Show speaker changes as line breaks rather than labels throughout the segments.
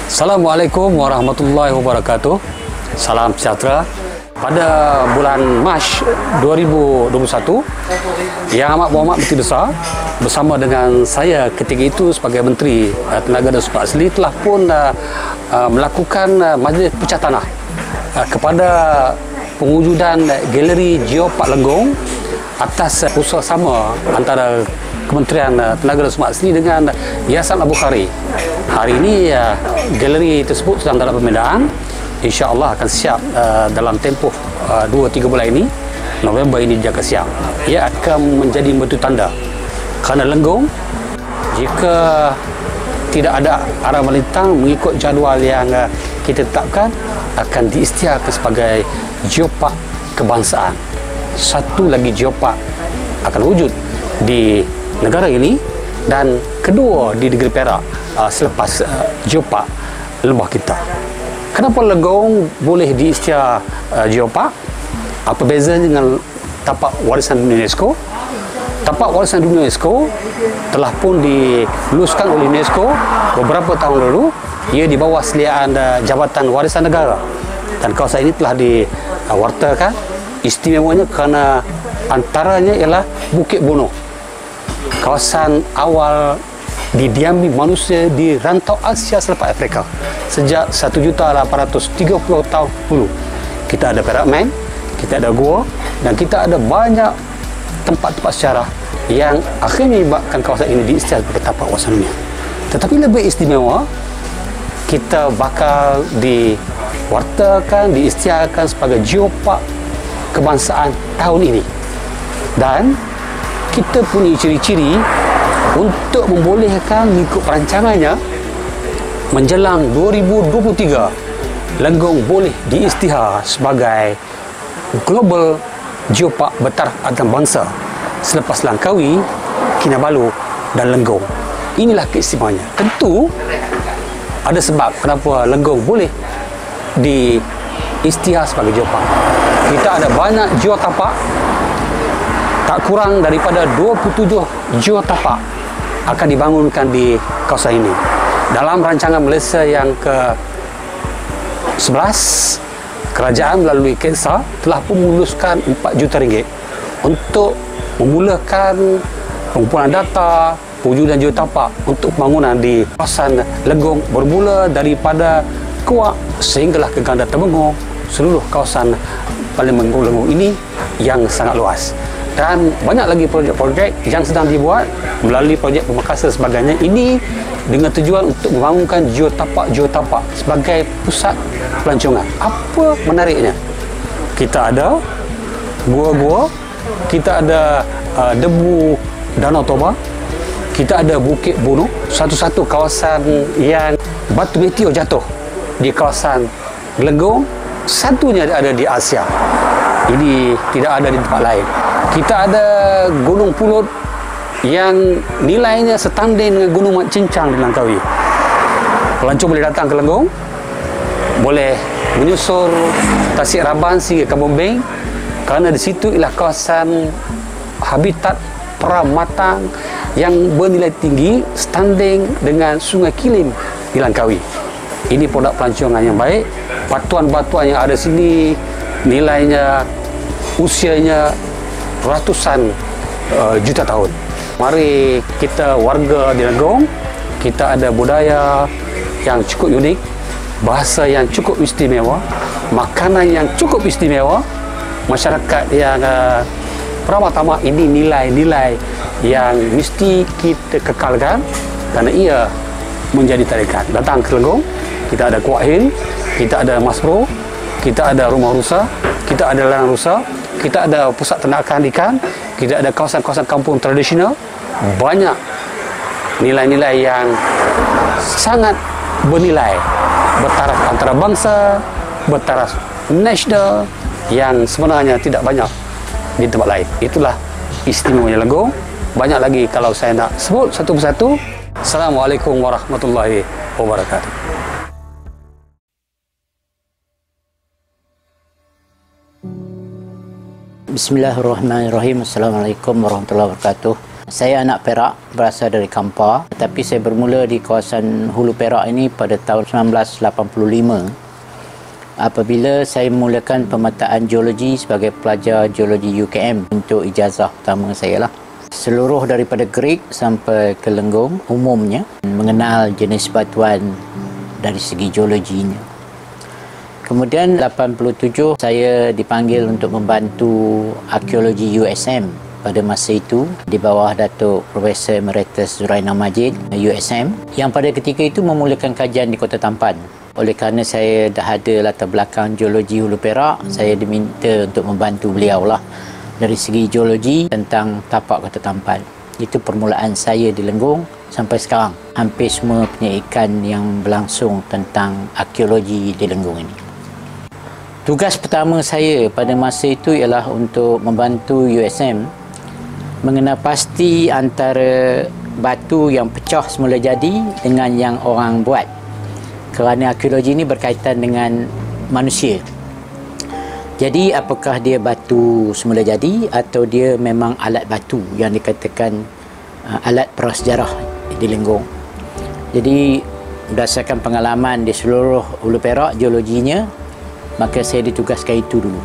Assalamualaikum warahmatullahi wabarakatuh. Salam sejahtera. Pada bulan Mac 2021, Yang Amat Berhormat Menteri Besar bersama dengan saya ketika itu sebagai Menteri Tenaga dan Sumber Asli telah pun melakukan majlis pecah tanah kepada pengujudan galeri Geopark Lenggong atas usaha-sama antara Kementerian Tenaga dan Sumber Asli dengan Yayasan Al Bukhari. Hari ini galeri tersebut sedang dalam pemindaan. InsyaAllah akan siap dalam tempoh 2-3 bulan ini. November ini dia akan siap. Ia akan menjadi batu tanda kerana Lenggong, jika tidak ada arah melintang mengikut jadual yang kita tetapkan, akan diisytiharkan sebagai geopark kebangsaan. Satu lagi geopark akan wujud di negara ini, dan kedua di negeri Perak selepas geopark lembah kita. Kenapa Lenggong boleh diisytihar geopark? Apa bezanya dengan tapak warisan dunia UNESCO? Tapak warisan dunia UNESCO telah pun diluluskan oleh UNESCO beberapa tahun lalu. Ia di bawah seliaan Jabatan Warisan Negara, dan kawasan ini telah diwartakan. Istimewanya kerana antaranya ialah Bukit Bono, kawasan awal didiami manusia di rantau Asia selepas Afrika sejak 1,830 tahun dulu. Kita ada Perak Mine, kita ada gua, dan kita ada banyak tempat-tempat sejarah yang akhirnya menyebabkan kawasan ini diisytihar sebagai tapak warisan dunia. Tetapi lebih istimewa, kita bakal diwartakan, diisytiharkan sebagai geopark kebangsaan tahun ini. Dan kita punya ciri-ciri untuk membolehkan mengikut perancangannya menjelang 2023, Lenggong boleh diisytihar sebagai Global Geopark bertaraf antarabangsa selepas Langkawi, Kinabalu dan Lenggong. Inilah keistimewaannya. Tentu ada sebab kenapa Lenggong boleh diisytihar sebagai geopark. Kita ada banyak geotapak, tak kurang daripada 27 geotapak akan dibangunkan di kawasan ini. Dalam rancangan Malaysia yang ke-11, kerajaan melalui KENSA telah pun meluluskan RM4 juta untuk memulakan pengumpulan data, pewujudan geotapak untuk pembangunan di kawasan Lenggong, bermula daripada Kuak sehinggalah ke Ganda Temenggong, seluruh kawasan Parlimen Lenggong ini yang sangat luas. Dan banyak lagi projek-projek yang sedang dibuat melalui projek Pemakasa sebagainya. Ini dengan tujuan untuk membangunkan geotapak sebagai pusat pelancongan. Apa menariknya? Kita ada gua-gua, kita ada debu Danau Toba, kita ada Bukit Bono, satu-satu kawasan yang batu meteor jatuh di kawasan Lenggong, satunya ada di Asia. Ini tidak ada di tempat lain. Kita ada Gunung Pulut yang nilainya setanding dengan Gunung Mat Cincang di Langkawi. Pelancong boleh datang ke Lenggong, boleh menyusur Tasik Raban sehingga Kampung Beng, kerana di situ ialah kawasan habitat pramatang yang bernilai tinggi setanding dengan Sungai Kilim di Langkawi. Ini produk pelancongan yang baik. Batuan-batuan yang ada sini nilainya, usianya ratusan juta tahun. Mari kita warga di Lenggong, kita ada budaya yang cukup unik, bahasa yang cukup istimewa, makanan yang cukup istimewa, masyarakat yang ramah tamah. Ini nilai-nilai yang mesti kita kekalkan kerana ia menjadi tarikan. Datang ke Lenggong, kita ada Kuak Hill, kita ada Mas Pro, kita ada Rumah Rusa, kita ada Ladang Rusa, kita ada pusat ternakan ikan, kita ada kawasan-kawasan kampung tradisional. Banyak nilai-nilai yang sangat bernilai, bertaraf antarabangsa, bertaraf nasional, yang sebenarnya tidak banyak di tempat lain. Itulah istimewanya Lenggong. Banyak lagi kalau saya nak sebut satu persatu. Assalamualaikum warahmatullahi wabarakatuh.
Bismillahirrahmanirrahim. Assalamualaikum warahmatullahi wabarakatuh. Saya anak Perak, berasal dari Kampar, tapi saya bermula di kawasan Hulu Perak ini pada tahun 1985 apabila saya memulakan pemetaan geologi sebagai pelajar geologi UKM untuk ijazah pertama saya lah. Seluruh daripada Greek sampai ke Lenggong umumnya mengenal jenis batuan dari segi geologinya. Kemudian 87 saya dipanggil untuk membantu arkeologi USM pada masa itu di bawah Datuk Profesor Emeritus Zuraina Majid USM yang pada ketika itu memulakan kajian di Kota Tampan. Oleh kerana saya dah ada latar belakang geologi Hulu Perak, saya diminta untuk membantu beliau lah dari segi geologi tentang tapak Kota Tampan. Itu permulaan saya di Lenggong sampai sekarang. Hampir semua penyelidikan yang berlangsung tentang arkeologi di Lenggong ini. Tugas pertama saya pada masa itu ialah untuk membantu USM mengenal pasti antara batu yang pecah semula jadi dengan yang orang buat. Kerana arkeologi ini berkaitan dengan manusia. Jadi apakah dia batu semula jadi atau dia memang alat batu yang dikatakan alat prasejarah di Lenggong. Jadi berdasarkan pengalaman di seluruh Hulu Perak geologinya, maka saya ditugaskan itu dulu.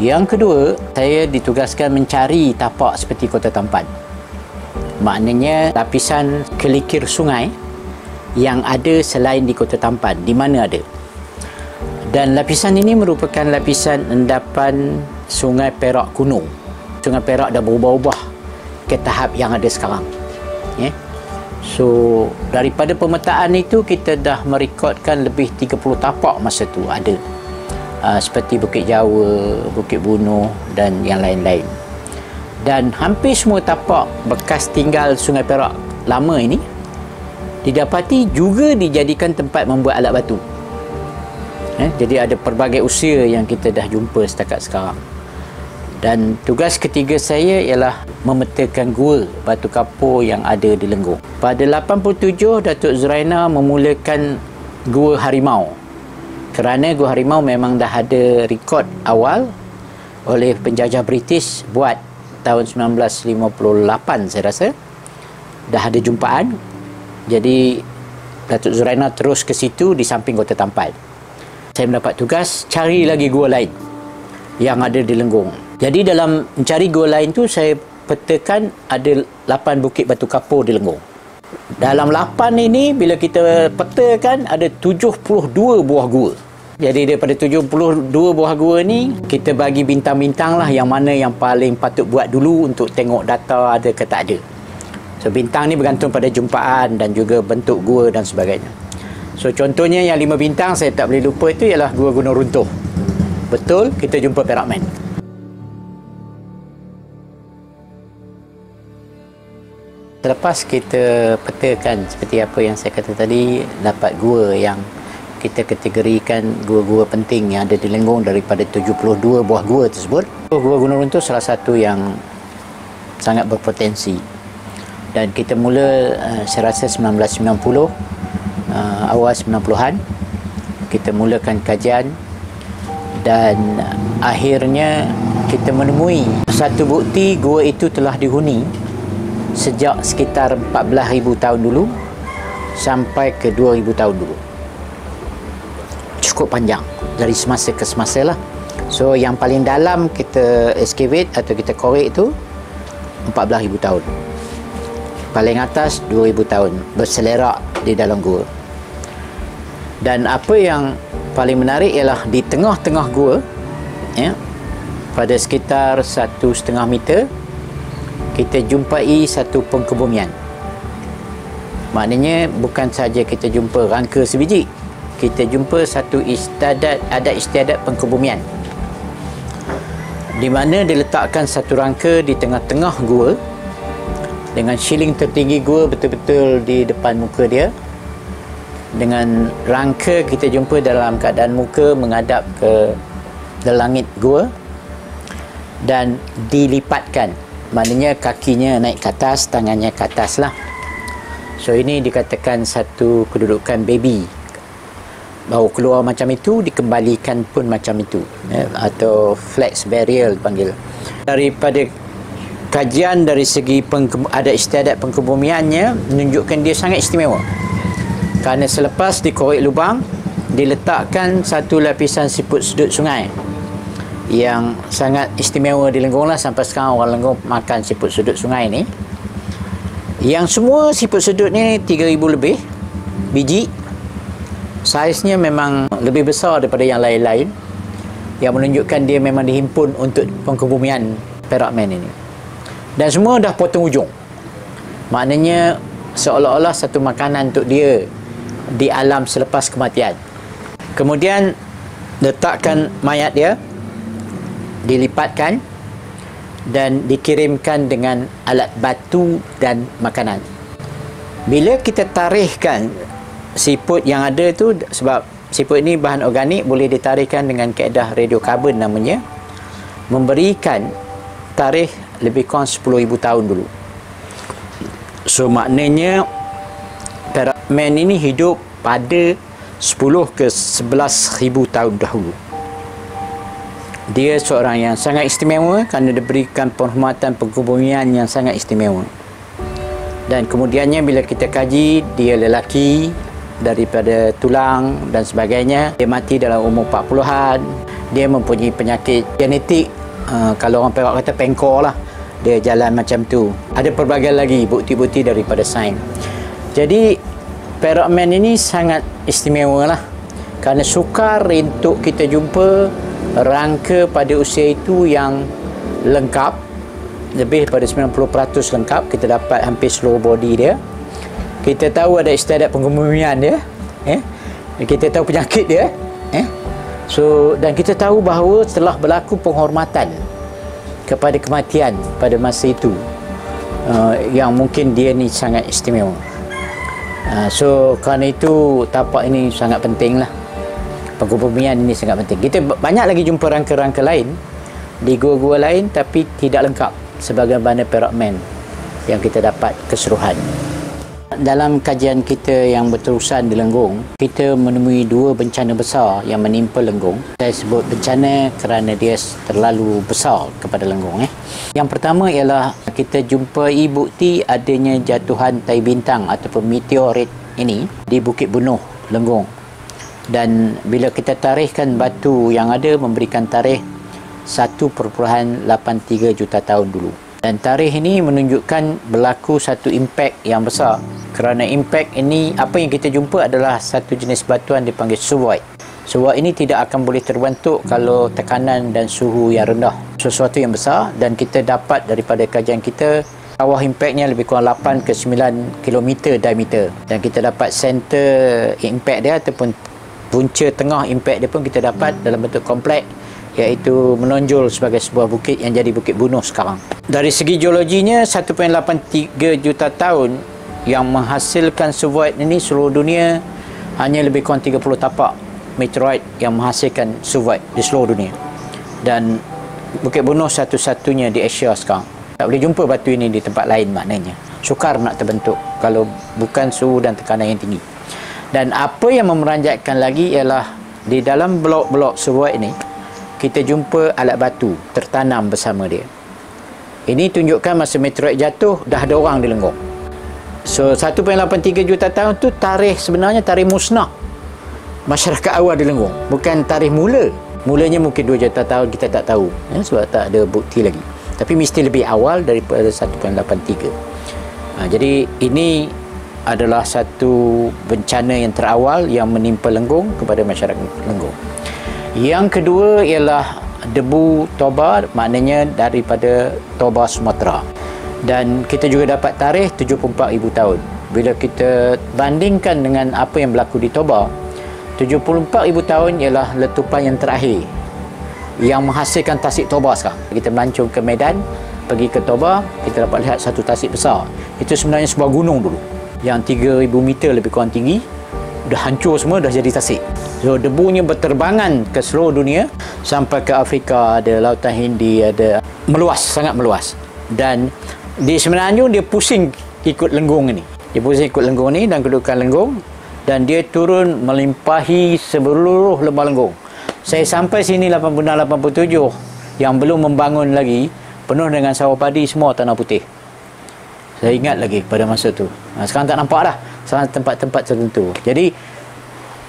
Yang kedua, saya ditugaskan mencari tapak seperti Kota Tampan. Maknanya lapisan kelikir sungai yang ada selain di Kota Tampan, di mana ada. Dan lapisan ini merupakan lapisan endapan Sungai Perak kuno. Sungai Perak dah berubah-ubah ke tahap yang ada sekarang. So, daripada pemetaan itu kita dah merekodkan lebih 30 tapak masa tu ada. Seperti Bukit Jawa, Bukit Bunuh dan yang lain-lain. Dan hampir semua tapak bekas tinggal Sungai Perak lama ini didapati juga dijadikan tempat membuat alat batu. Jadi ada pelbagai usia yang kita dah jumpa setakat sekarang. Dan tugas ketiga saya ialah memetakan gua batu kapur yang ada di Lenggong. Pada 87 Datuk Zuraina memulakan Gua Harimau. Kerana Gua Harimau memang dah ada rekod awal oleh penjajah British buat tahun 1958 saya rasa. Dah ada jumpaan. Jadi Datuk Zuraina terus ke situ di samping Kota Tampan. Saya mendapat tugas cari lagi gua lain yang ada di Lenggong. Jadi dalam mencari gua lain tu saya petakan ada 8 bukit batu kapur di Lenggong. Dalam 8 ini bila kita petakan ada 72 buah gua. Jadi daripada 72 buah gua ni kita bagi bintang-bintang lah yang mana yang paling patut buat dulu untuk tengok data ada ke tak ada. So bintang ni bergantung pada jumpaan dan juga bentuk gua dan sebagainya. So contohnya yang 5 bintang saya tak boleh lupa itu ialah Gua Gunung Runtuh. Betul, kita jumpa Perakman. Selepas kita petakan seperti apa yang saya kata tadi, dapat gua yang kita kategorikan gua-gua penting yang ada di Lenggong daripada 72 buah gua tersebut. Gua Gunung Runtuh salah satu yang sangat berpotensi. Dan kita mula saya rasa 1990, awal 90-an kita mulakan kajian dan akhirnya kita menemui satu bukti gua itu telah dihuni sejak sekitar 14,000 tahun dulu sampai ke 2,000 tahun dulu. Cukup panjang dari semasa ke semasa lah. So yang paling dalam kita excavate atau kita korek itu 14,000 tahun. Paling atas 2,000 tahun berselerak di dalam gua. Dan apa yang paling menarik ialah di tengah-tengah gua pada sekitar 1,5 meter kita jumpai satu pengkebumian. Maknanya bukan saja kita jumpa rangka sebiji, kita jumpa satu adat istiadat pengkebumian di mana diletakkan satu rangka di tengah-tengah gua dengan shieling tertinggi gua betul-betul di depan muka dia. Dengan rangka kita jumpa dalam keadaan muka menghadap ke langit gua dan dilipatkan. Maknanya kakinya naik ke atas, tangannya ke atas lah. So ini dikatakan satu kedudukan baby. Baru keluar macam itu, dikembalikan pun macam itu. Atau flex burial dipanggil. Daripada kajian dari segi adat istiadat pengkebumiannya menunjukkan dia sangat istimewa. Kerana selepas dikorek lubang, diletakkan satu lapisan siput sudut sungai yang sangat istimewa di Lenggong lah. Sampai sekarang orang Lenggong makan siput sudut sungai ni, yang semua siput sudut ni 3,000 lebih biji. Saiznya memang lebih besar daripada yang lain-lain, yang menunjukkan dia memang dihimpun untuk pengkebumian Perak Man ini. Dan semua dah potong ujung. Maknanya seolah-olah satu makanan untuk dia di alam selepas kematian. Kemudian letakkan mayat dia, dilipatkan dan dikirimkan dengan alat batu dan makanan. Bila kita tarikhkan siput yang ada tu, sebab siput ini bahan organik, boleh ditarikhkan dengan kaedah radiokarbon namanya, memberikan tarikh lebih kurang 10,000 tahun dulu. So maknanya Perak Man ini hidup pada 10 ke 11,000 tahun dahulu. Dia seorang yang sangat istimewa kerana diberikan penghormatan pengkebumian yang sangat istimewa. Dan kemudiannya bila kita kaji, dia lelaki daripada tulang dan sebagainya. Dia mati dalam umur 40-an. Dia mempunyai penyakit genetik, kalau orang Perak kata pengkor lah, dia jalan macam tu. Ada pelbagai lagi bukti-bukti daripada sains. Jadi Perak Man ini sangat istimewa lah, kerana sukar untuk kita jumpa rangka pada usia itu yang lengkap, lebih pada 90% lengkap. Kita dapat hampir seluruh body dia. Kita tahu ada istiadat pengkebumian dia, kita tahu penyakit dia, so, dan kita tahu bahawa telah berlaku penghormatan kepada kematian pada masa itu, yang mungkin dia ni sangat istimewa. So kerana itu tapak ini sangat penting lah. Pengkebumian ini sangat penting. Kita banyak lagi jumpa rangka-rangka lain di gua-gua lain, tapi tidak lengkap sebagaimana Perak Man yang kita dapat keseluruhan. Dalam kajian kita yang berterusan di Lenggong, kita menemui dua bencana besar yang menimpa Lenggong. Saya sebut bencana kerana dia terlalu besar kepada Lenggong. Yang pertama ialah kita jumpai bukti adanya jatuhan tai bintang ataupun meteorit ini di Bukit Bunuh, Lenggong. Dan bila kita tarikhkan batu yang ada, memberikan tarikh 1.83 juta tahun dulu. Dan tarikh ini menunjukkan berlaku satu impak yang besar. Kerana impak ini, apa yang kita jumpa adalah satu jenis batuan dipanggil suvoid. Suvoid ini tidak akan boleh terbentuk kalau tekanan dan suhu yang rendah. Sesuatu yang besar, dan kita dapat daripada kajian kita, kawah impaknya lebih kurang 8 ke 9 km diameter. Dan kita dapat center impact dia ataupun punca tengah impact dia pun kita dapat dalam bentuk kompleks, iaitu menonjol sebagai sebuah bukit yang jadi Bukit Bunuh sekarang. Dari segi geologinya, 1.83 juta tahun yang menghasilkan suvoid ini seluruh dunia hanya lebih kurang 30 tapak meteoroid yang menghasilkan suvoid di seluruh dunia. Dan Bukit Bunuh satu-satunya di Asia sekarang. Tak boleh jumpa batu ini di tempat lain, maknanya sukar nak terbentuk kalau bukan suhu dan tekanan yang tinggi. Dan apa yang memeranjatkan lagi ialah di dalam blok-blok suvoid ini kita jumpa alat batu tertanam bersama dia. Ini tunjukkan masa meteoroid jatuh dah ada orang di Lenggong. So 1.83 juta tahun tu tarikh, sebenarnya tarikh musnah masyarakat awal di Lenggong, bukan tarikh mula. Mulanya mungkin 2 juta tahun, kita tak tahu, sebab tak ada bukti lagi. Tapi mesti lebih awal daripada 1.83. Jadi ini adalah satu bencana yang terawal yang menimpa Lenggong kepada masyarakat Lenggong. Yang kedua ialah debu toba, maknanya daripada Toba Sumatera. Dan kita juga dapat tarikh 74,000 tahun. Bila kita bandingkan dengan apa yang berlaku di Toba, 74,000 tahun ialah letupan yang terakhir yang menghasilkan tasik Toba sekarang. Kita melancong ke Medan, pergi ke Toba, kita dapat lihat satu tasik besar. Itu sebenarnya sebuah gunung dulu yang 3,000 meter lebih kurang tinggi, dah hancur semua, dah jadi tasik. So debunya berterbangan ke seluruh dunia sampai ke Afrika, ada Lautan Hindi, ada meluas, sangat meluas. Dan di Semenanjung dia pusing ikut Lenggong ini. Dia pusing ikut Lenggong ini dan kedudukan Lenggong, dan dia turun melimpahi seluruh lembah Lenggong. Saya sampai sini 86-87 yang belum membangun lagi, penuh dengan sawah padi, semua tanah putih. Saya ingat lagi pada masa tu. Sekarang tak nampak dah. Sekarang tempat-tempat tertentu. Jadi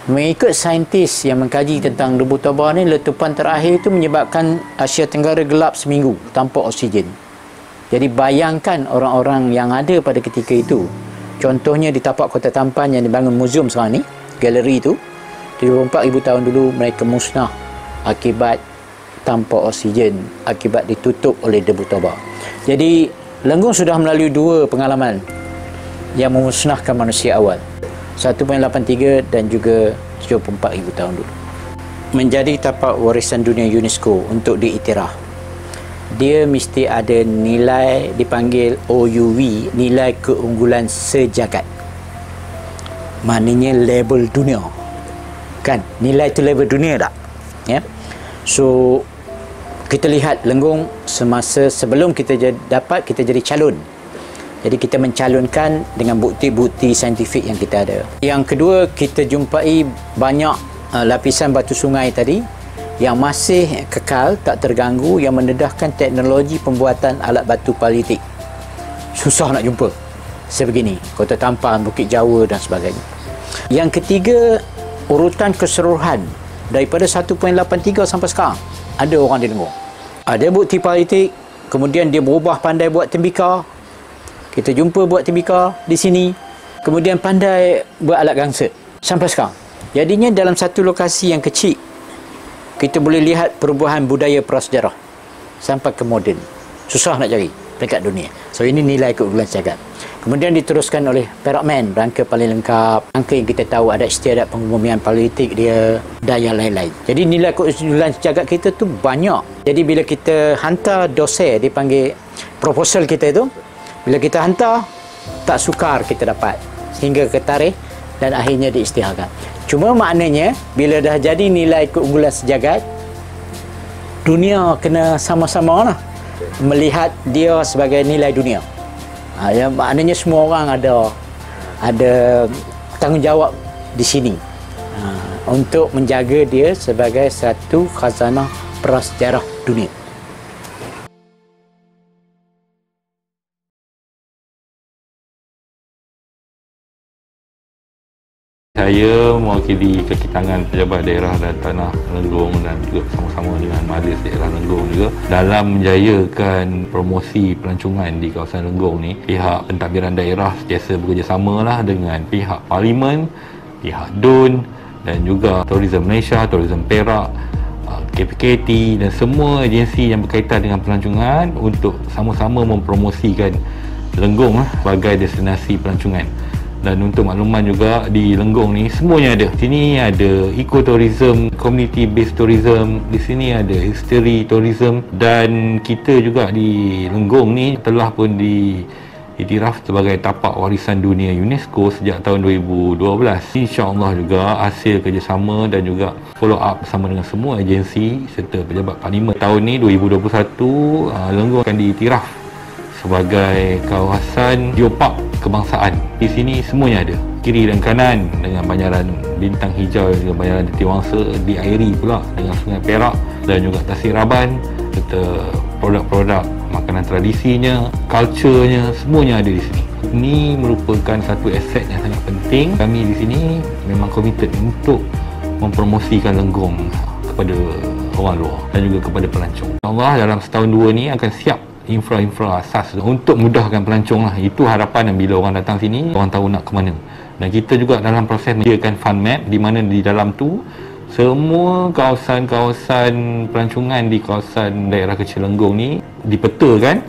mengikut saintis yang mengkaji tentang debu tabah ni, letupan terakhir itu menyebabkan Asia Tenggara gelap seminggu tanpa oksigen. Jadi bayangkan orang-orang yang ada pada ketika itu. Contohnya di tapak Kota Tampan yang dibangun muzium sekarang ni, galeri itu, 74,000 tahun dulu mereka musnah akibat tanpa oksigen, akibat ditutup oleh debu tabah. Jadi Lenggong sudah melalui dua pengalaman yang memusnahkan manusia awal, 1.83 dan juga 74,000 tahun dulu. Menjadi tapak warisan dunia UNESCO untuk diiktiraf, dia mesti ada nilai dipanggil OUV, nilai keunggulan sejagat. Maknanya label dunia. Kan? Nilai itu label dunia tak? Ya. So kita lihat Lenggong semasa sebelum kita dapat, kita jadi calon. Jadi kita mencalonkan dengan bukti-bukti saintifik yang kita ada. Yang kedua, kita jumpai banyak lapisan batu sungai tadi yang masih kekal, tak terganggu, yang mendedahkan teknologi pembuatan alat batu palitik. Susah nak jumpa sebegini, Kota Tampan, Bukit Jawa dan sebagainya. Yang ketiga, urutan keseluruhan daripada 1.83 sampai sekarang ada orang di Lenggong. Ada bukti palitik, kemudian dia berubah pandai buat tembikar. Kita jumpa buat tembikar di sini, kemudian pandai buat alat gangsa sampai sekarang. Jadinya dalam satu lokasi yang kecil, kita boleh lihat perubahan budaya prasejarah sampai ke moden. Susah nak cari peringkat dunia. So ini nilai keunggulan sejagat. Kemudian diteruskan oleh Perak Man, rangka paling lengkap, rangka yang kita tahu ada istiadat pengumian politik dia dan yang lain-lain. Jadi nilai keunggulan sejagat kita tu banyak. Jadi bila kita hantar dossier, dipanggil proposal kita itu, bila kita hantar, tak sukar kita dapat sehingga ke tarikh dan akhirnya diisytiharkan. Cuma maknanya bila dah jadi nilai keunggulan sejagat, dunia kena sama-sama lah melihat dia sebagai nilai dunia. Ya, maknanya semua orang ada tanggungjawab di sini untuk menjaga dia sebagai satu khazanah prasejarah dunia.
Saya mewakili kaki tangan pejabat daerah dan tanah Lenggong dan juga bersama-sama dengan majlis daerah Lenggong juga dalam menjayakan promosi pelancongan di kawasan Lenggong ni. Pihak pentadbiran daerah sentiasa bekerjasamalah dengan pihak Parlimen, pihak DUN dan juga Tourism Malaysia, Tourism Perak, KPKT dan semua agensi yang berkaitan dengan pelancongan untuk sama-sama mempromosikan Lenggong sebagai destinasi pelancongan. Dan untuk makluman juga, di Lenggong ni semuanya ada. Sini ada eco-tourism, community based tourism, di sini ada history tourism, dan kita juga di Lenggong ni telah pun diiktiraf sebagai tapak warisan dunia UNESCO sejak tahun 2012. InsyaAllah juga hasil kerjasama dan juga follow up bersama dengan semua agensi serta pejabat Parlimen. Tahun ni 2021 Lenggong akan diiktiraf sebagai kawasan geopark kebangsaan. Di sini semuanya ada, kiri dan kanan dengan banjaran bintang hijau, dengan banjaran Jatiwangsa, diairi pula dengan Sungai Perak dan juga Tasik Raban, serta produk-produk makanan tradisinya, culture-nya, semuanya ada di sini. Ini merupakan satu aset yang sangat penting. Kami di sini memang komited untuk mempromosikan Lenggong kepada orang luar dan juga kepada pelancong. InsyaAllah dalam setahun dua ni akan siap infra asas untuk mudahkan pelancong lah. Itu harapan, dan bila orang datang sini, orang tahu nak ke mana. Dan kita juga dalam proses menyediakan fund map di mana di dalam tu semua kawasan-kawasan pelancongan di kawasan daerah kecil Lenggong ni dipetakan,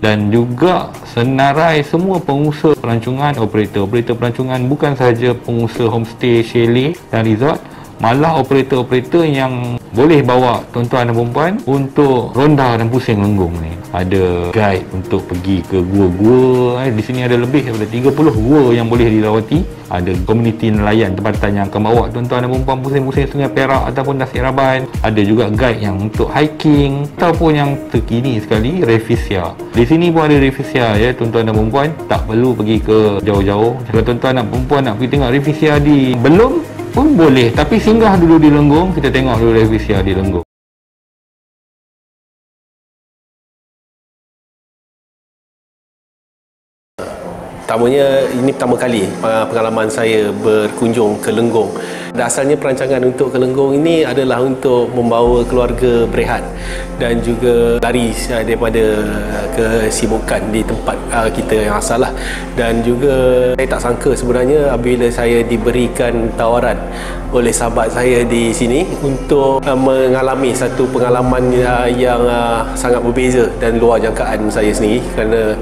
dan juga senarai semua pengusaha pelancongan, operator pelancongan, bukan sahaja pengusaha homestay, chalet dan resort, malah operator-operator yang boleh bawa tuan-tuan dan perempuan untuk ronda dan pusing Lenggong ni. Ada guide untuk pergi ke gua-gua. Di sini ada lebih daripada 30 gua yang boleh dilawati. Ada komuniti nelayan tempatan yang akan bawa tuan-tuan dan perempuan pusing-pusing Sungai Perak ataupun Tasik Raban. Ada juga guide yang untuk hiking, ataupun yang terkini sekali, Rafflesia. Di sini pun ada Rafflesia ya tuan-tuan dan perempuan, tak perlu pergi ke jauh-jauh. Kalau tuan-tuan dan perempuan nak pergi tengok Rafflesia di Belum pun boleh, tapi singgah dulu di Lenggong, kita tengok dulu Rafflesia di Lenggong.
Pertamanya, ini pertama kali pengalaman saya berkunjung ke Lenggong. Asalnya perancangan untuk ke Lenggong ini adalah untuk membawa keluarga berehat dan juga lari daripada kesibukan di tempat kita yang asal lah. Dan juga saya tak sangka sebenarnya apabila saya diberikan tawaran oleh sahabat saya di sini untuk mengalami satu pengalaman yang sangat berbeza dan luar jangkaan saya sendiri, kerana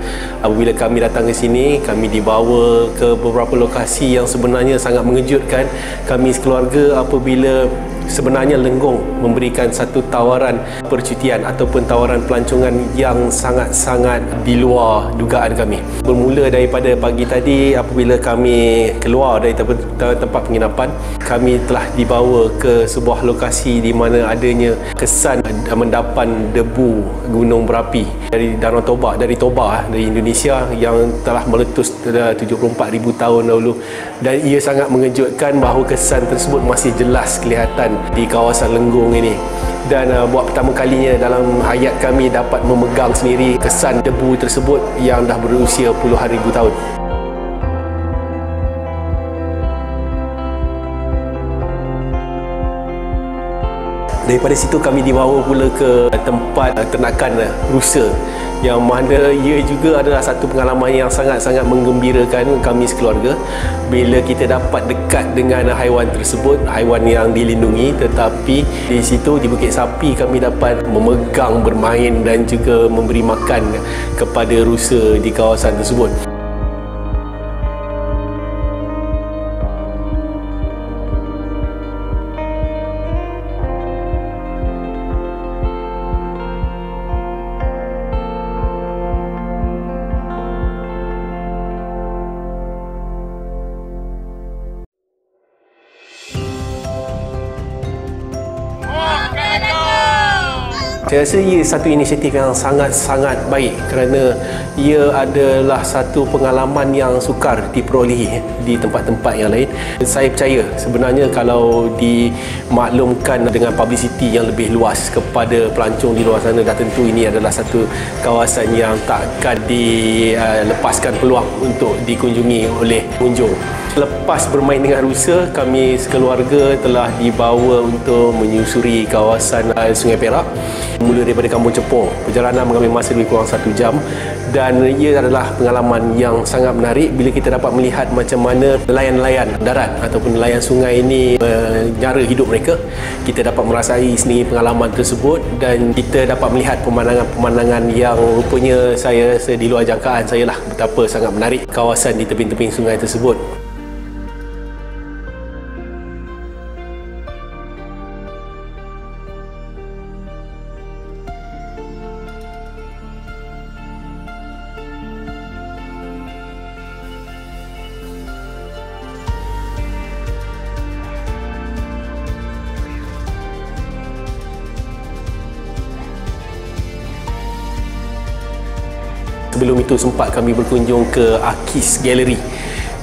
apabila kami datang ke sini, kami dibawa ke beberapa lokasi yang sebenarnya sangat mengejutkan kami sekeluarga apabila sebenarnya Lenggong memberikan satu tawaran percutian ataupun tawaran pelancongan yang sangat-sangat di luar dugaan kami. Bermula daripada pagi tadi apabila kami keluar dari tempat penginapan, kami telah dibawa ke sebuah lokasi di mana adanya kesan mendapan debu gunung berapi dari Danau Toba, dari Indonesia yang telah meletus 74,000 tahun dahulu, dan ia sangat mengejutkan bahawa kesan tersebut masih jelas kelihatan di kawasan Lenggong ini. Dan buat pertama kalinya dalam hayat kami dapat memegang sendiri kesan debu tersebut yang dah berusia puluhan ribu tahun. Daripada situ kami dibawa pula ke tempat ternakan rusa, yang mana ia juga adalah satu pengalaman yang sangat-sangat menggembirakan kami sekeluarga bila kita dapat dekat dengan haiwan tersebut, haiwan yang dilindungi. Tetapi di situ di Bukit Sapi kami dapat memegang, bermain dan juga memberi makan kepada rusa di kawasan tersebut. Saya rasa ia satu inisiatif yang sangat-sangat baik, kerana ia adalah satu pengalaman yang sukar diperolehi di tempat-tempat yang lain. Saya percaya sebenarnya kalau dimaklumkan dengan publicity yang lebih luas kepada pelancong di luar sana, dah tentu ini adalah satu kawasan yang takkan dilepaskan peluang untuk dikunjungi oleh pengunjung. Lepas bermain dengan rusa, kami sekeluarga telah dibawa untuk menyusuri kawasan Sungai Perak. Mula daripada Kampung Cepor. Perjalanan mengambil masa lebih kurang 1 jam, dan ia adalah pengalaman yang sangat menarik bila kita dapat melihat macam mana nelayan-nelayan darat ataupun nelayan sungai ini menyara hidup mereka. Kita dapat merasai sendiri pengalaman tersebut dan kita dapat melihat pemandangan-pemandangan yang rupanya saya rasa di luar jangkaan saya lah, betapa sangat menarik kawasan di tebing-tebing sungai tersebut. Sebelum itu sempat kami berkunjung ke Akis Gallery,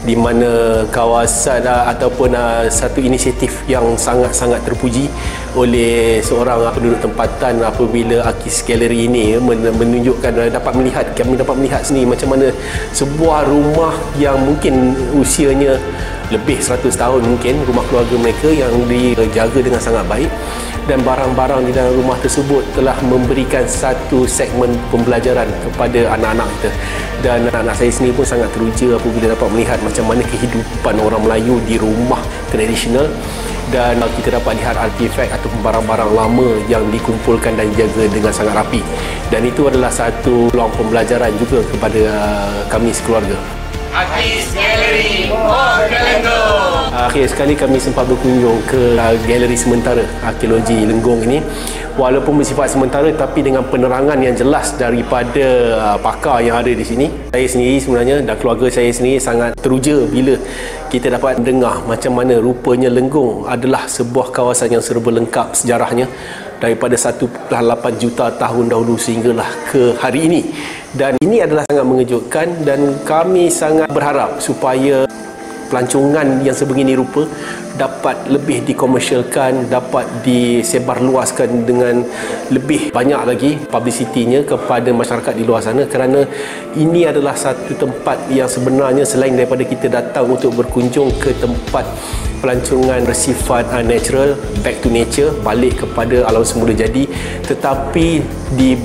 di mana kawasan ataupun satu inisiatif yang sangat-sangat terpuji oleh seorang penduduk tempatan apabila Akis Gallery ini menunjukkan, kami dapat melihat sendiri macam mana sebuah rumah yang mungkin usianya lebih 100 tahun mungkin, rumah keluarga mereka yang dijaga dengan sangat baik, dan barang-barang di dalam rumah tersebut telah memberikan satu segmen pembelajaran kepada anak-anak kita. Dan anak-anak saya sendiri pun sangat teruja apabila dapat melihat macam mana kehidupan orang Melayu di rumah tradisional, dan kita dapat lihat artifak ataupun barang-barang lama yang dikumpulkan dan dijaga dengan sangat rapi. Dan itu adalah satu peluang pembelajaran juga kepada kami sekeluarga.
Akis Gallery Lenggong.
Akhir sekali kami sempat berkunjung ke Galeri Sementara Arkeologi Lenggong ini. Walaupun bersifat sementara, tapi dengan penerangan yang jelas daripada pakar yang ada di sini. Saya sendiri sebenarnya dan keluarga saya sendiri sangat teruja bila kita dapat dengar macam mana rupanya Lenggong adalah sebuah kawasan yang serba lengkap sejarahnya daripada 1.8 juta tahun dahulu sehinggalah ke hari ini. Dan ini adalah sangat mengejutkan, dan kami sangat berharap supaya pelancongan yang sebegini rupa dapat lebih dikomersialkan, dapat disebarluaskan dengan lebih banyak lagi publicity-nya kepada masyarakat di luar sana, kerana ini adalah satu tempat yang sebenarnya selain daripada kita datang untuk berkunjung ke tempat pelancongan bersifat natural, back to nature, balik kepada alam semula jadi, tetapi di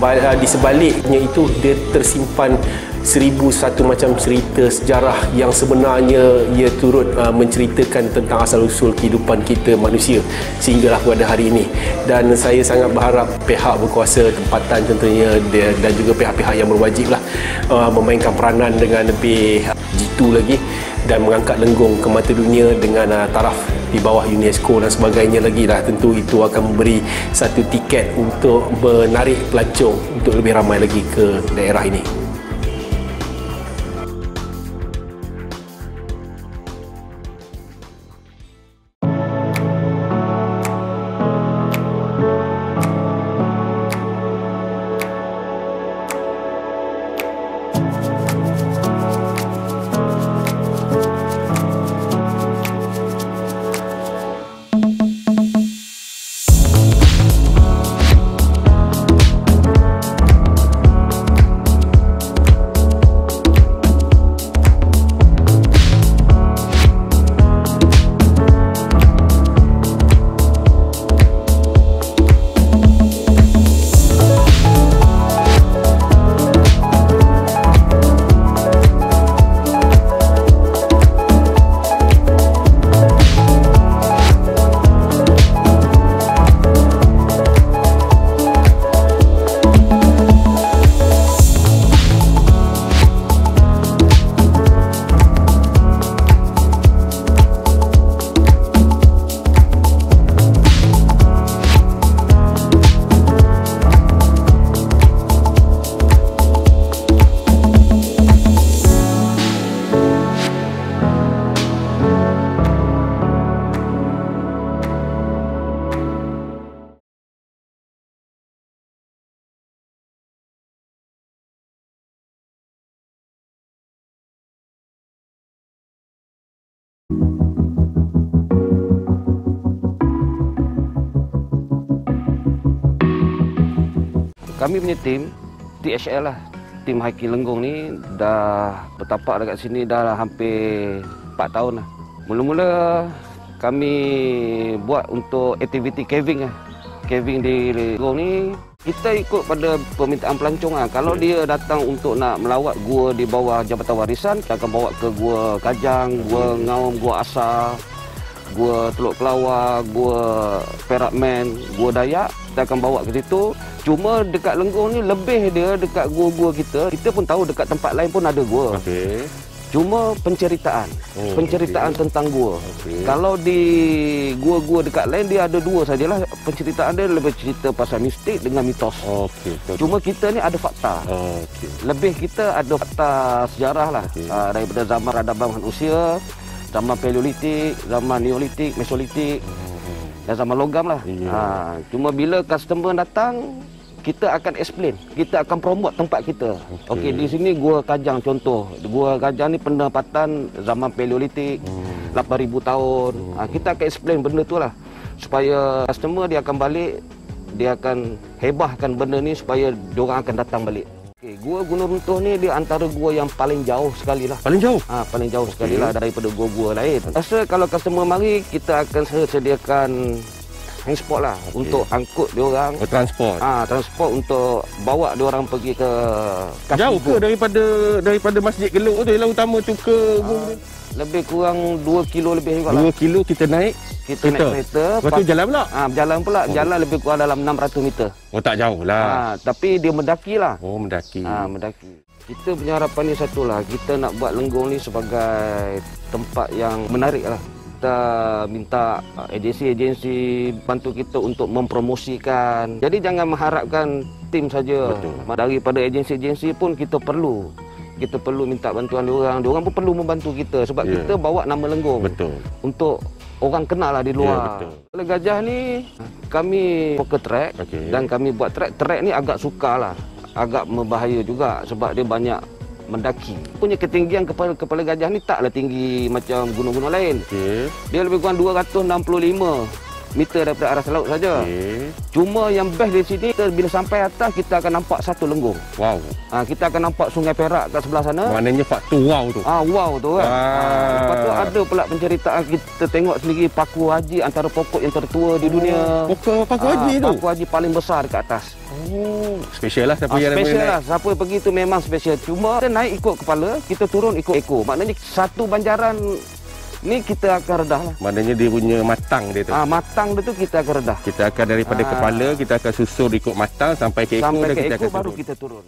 sebaliknya itu dia tersimpan 1001 macam cerita sejarah yang sebenarnya ia turut menceritakan tentang asal-usul kehidupan kita manusia sehinggalah pada hari ini. Dan saya sangat berharap pihak berkuasa tempatan tentunya dan juga pihak-pihak yang berwajib lah memainkan peranan dengan lebih jitu lagi dan mengangkat Lenggong ke mata dunia dengan taraf di bawah UNESCO dan sebagainya lagi lah. Tentu itu akan memberi satu tiket untuk menarik pelancong untuk lebih ramai lagi ke daerah ini.
Kami punya tim THL lah, tim hiking Lenggong ni dah bertapak dekat sini dah hampir 4 tahun lah. Mula-mula kami buat untuk aktiviti caving lah. Caving di Lenggong ni kita ikut pada permintaan pelancong lah. Kalau dia datang untuk nak melawat gua di bawah Jabatan Warisan, kita akan bawa ke Gua Kajang, Gua Ngaum, Gua Asar, Gua Teluk Kelawar, Gua Perak Man, Gua Dayak. Kita akan bawa ke situ. Cuma dekat Lenggong ni lebih dia dekat gua-gua kita. Kita pun tahu dekat tempat lain pun ada gua. Okey. Cuma penceritaan. Penceritaan tentang gua. Kalau di gua-gua dekat lain dia ada 2 sajalah. Penceritaan dia lebih cerita pasal mistik dengan mitos. Cuma kita ni ada fakta. Lebih kita ada fakta sejarah lah. Daripada zaman peradaban manusia, zaman Paleolitik, zaman Neolitik, Mesolitik dan zaman logam lah. Cuma bila customer datang, kita akan explain, kita akan promote tempat kita. Okey, di sini Gua Kajang contoh. Gua Kajang ni pendapatan zaman Paleolitik, 8,000 tahun. Kita akan explain benda tu lah. Supaya customer dia akan balik, dia akan hebahkan benda ni supaya diorang akan datang balik. Okay, Gua Gunung Runtuh ni dia antara gua yang paling jauh sekali lah.
Paling jauh?
Paling jauh sekali lah daripada gua-gua lain. Rasa kalau customer mari, kita akan sediakan transport lah untuk angkut diorang.
Transport?
Transport untuk bawa diorang pergi ke kaki
jauh ke daripada Masjid Geluk tu, jalan utama tu ke?
Lebih kurang 2 kilo lebih juga lah.
2 kilo kita naik?
Kita naik kereta.
Lepas tu jalan pula?
Berjalan pula. Jalan lebih kurang dalam 600 meter.
Oh, tak jauh lah.
Tapi dia mendaki lah.
Oh, mendaki.
Mendaki. Kita punya harapan ni satu lah. Kita nak buat Lenggong ni sebagai tempat yang menarik lah. Kita minta agensi-agensi bantu kita untuk mempromosikan. Jadi jangan mengharapkan tim saja. Daripada agensi-agensi pun kita perlu minta bantuan diorang. Diorang pun perlu membantu kita sebab kita bawa nama Lenggong. Untuk orang kenal lah di luar. Kalau Gajah ni kami poker track dan kami buat track ni agak sukar lah. Agak berbahaya juga sebab dia banyak mendaki. Punya ketinggian kepala gajah ni taklah tinggi macam gunung-gunung lain.
Okey.
Dia lebih kurang 265 meter daripada aras laut saja.
Okey.
Cuma yang best di sini, bila sampai atas kita akan nampak satu lenggong.
Wow.
Kita akan nampak Sungai Perak kat sebelah sana.
Maknanya faktor wow tu.
Wow tu kan. Lepas tu ada pula penceritaan kita tengok sendiri paku haji antara pokok yang tertua di dunia.
Paku haji tu.
Paku haji paling besar dekat atas.
Special lah siapa yang
Special
naik.
lah. Siapa pergi tu memang special. Cuma kita naik ikut kepala, kita turun ikut ekor. Maknanya satu banjaran ni kita akan redah lah.
Maknanya dia punya matang dia tu.
Matang dia tu kita akan redah.
Kita akan daripada kepala, kita akan susur ikut matang sampai ke ekor,
Sampai
dan
ke
kita
ekor
akan
baru
turun.
kita turun.